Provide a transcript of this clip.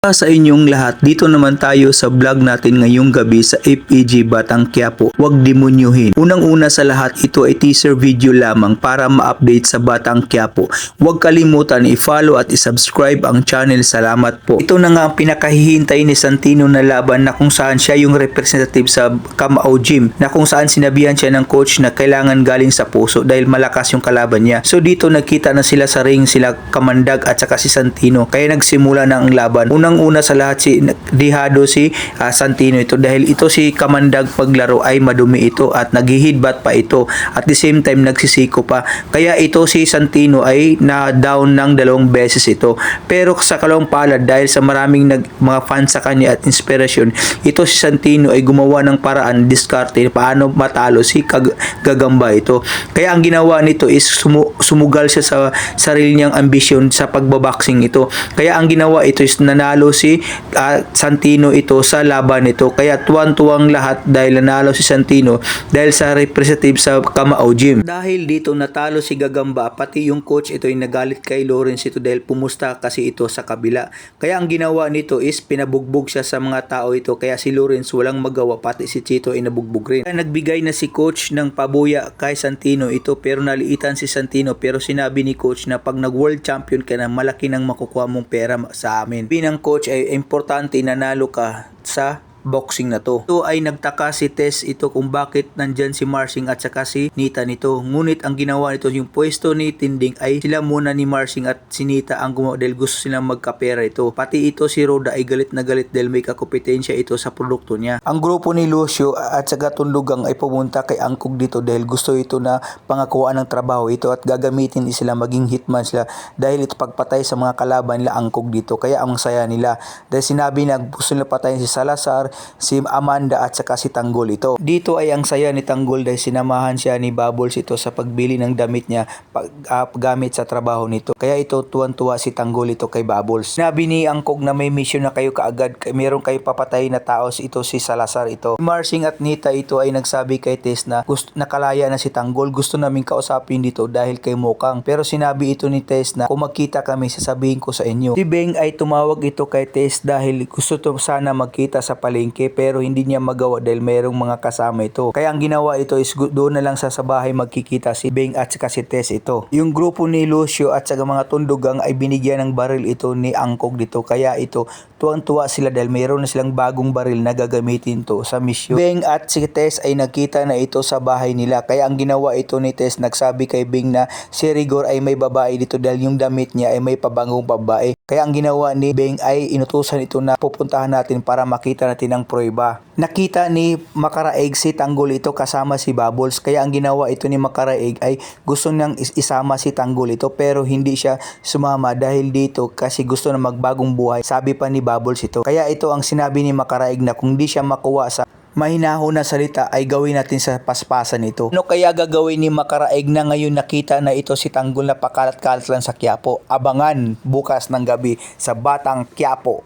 Sa inyong lahat, dito naman tayo sa vlog natin ngayong gabi sa FEG Batang Quiapo. Huwag demonyuhin. Unang-una sa lahat, ito ay teaser video lamang para ma-update sa Batang Quiapo. Huwag kalimutan i-follow at i-subscribe ang channel. Salamat po. Ito na nga ang pinakahihintay ni Santino na laban na kung saan siya yung representative sa Kamao Gym, na kung saan sinabihan siya ng coach na kailangan galing sa puso dahil malakas yung kalaban niya. So dito nagkita na sila sa ring, sila Kamandag at saka si Santino. Kaya nagsimula na ang laban. Unang-una sa lahat, dihado si Santino ito dahil ito si Kamandag paglaro ay madumi ito at naghihidbat pa ito at the same time nagsisiko pa, kaya ito si Santino ay na down ng 2 beses ito. Pero sa kalawang palad, dahil sa maraming mga fans sa kanya at inspirasyon, ito si Santino ay gumawa ng paraan, diskarte paano matalo si Gagamba ito. Kaya ang ginawa nito is sumugal siya sa sarili niyang ambisyon sa pagbaboxing ito. Kaya ang ginawa ito is nanalo si Santino ito sa laban ito. Kaya tuwang-tuwang lahat dahil nanalo si Santino dahil sa representative sa Kamao Gym. Dahil dito natalo si Gagamba, pati yung coach ito ay nagalit kay Lawrence ito dahil pumusta kasi ito sa kabila. Kaya ang ginawa nito is pinabugbog siya sa mga tao ito, kaya si Lawrence walang magawa, pati si Chito ay nabugbog rin. Kaya nagbigay na si coach ng pabuya kay Santino ito, pero naliitan si Santino, pero sinabi ni coach na pag nag-world champion ka na, malaki nang makukuha mong pera sa amin. Binang coach ay importante nanalo ka sa boxing na to. Ito ay nagtaka si Tess ito kung bakit nandyan si Marsing at saka si Nita nito. Ngunit ang ginawa nito, yung pwesto ni Tinding ay sila muna ni Marsing at si Nita ang gumawa dahil gusto silang magkapera ito. Pati ito si Roda ay galit na galit dahil may kakompetensya ito sa produkto niya. Ang grupo ni Lucio at saka Tundugang ay pumunta kay Angkog dito dahil gusto ito na pangakuan ng trabaho ito at gagamitin sila, maging hitman sila dahil ito pagpatay sa mga kalaban nila Angkog dito. Kaya ang saya nila dahil sinabi na gusto nila patayin si Salazar, si Amanda at saka si Tanggol ito. Dito ay ang saya ni Tanggol dahil sinamahan siya ni Bubbles ito sa pagbili ng damit niya gamit sa trabaho nito. Kaya ito tuwan-tuwa si Tanggol ito kay Bubbles. Sinabi ni Angkog na may mission na kayo kaagad, meron kayo papatay na tao, ito si Salazar ito. Marsing at Nita ito ay nagsabi kay Tess na nakalaya na si Tanggol, gusto naming kausapin dito dahil kay Mokang. Pero sinabi ito ni Tess na kung magkita kami sasabihin ko sa inyo. Si Beng ay tumawag ito kay Tess dahil gusto to sana magkita sa palengke, pero hindi niya magawa dahil mayroong mga kasama ito. Kaya ang ginawa ito is doon na lang sa bahay magkikita si Beng at saka si Tess ito. Yung grupo ni Lucio at saka mga Tundugang ay binigyan ng baril ito ni Angkog dito. Kaya ito tuwang-tuwa sila dahil mayroon na silang bagong baril na gagamitin to sa mission. Beng at si Tess ay nagkita na ito sa bahay nila. Kaya ang ginawa ito ni Tess, nagsabi kay Beng na si Rigor ay may babae dito dahil yung damit niya ay may pabangong babae. Kaya ang ginawa ni Beng ay inutusan ito na pupuntahan natin para makita natin ang prueba. Nakita ni Makaraig si Tanggol ito kasama si Bubbles, kaya ang ginawa ito ni Makaraig ay gusto niyang isama si Tanggol ito, pero hindi siya sumama dahil dito kasi gusto na magbagong buhay, sabi pa ni Bubbles ito. Kaya ito ang sinabi ni Makaraig na kung di siya makuha sa mahinahon na salita ay gawin natin sa paspasan ito. Ano kaya gagawin ni Makaraig na ngayon nakita na ito si Tanggol na pakalat-kalat lang sa Quiapo? Abangan bukas ng gabi sa Batang Quiapo.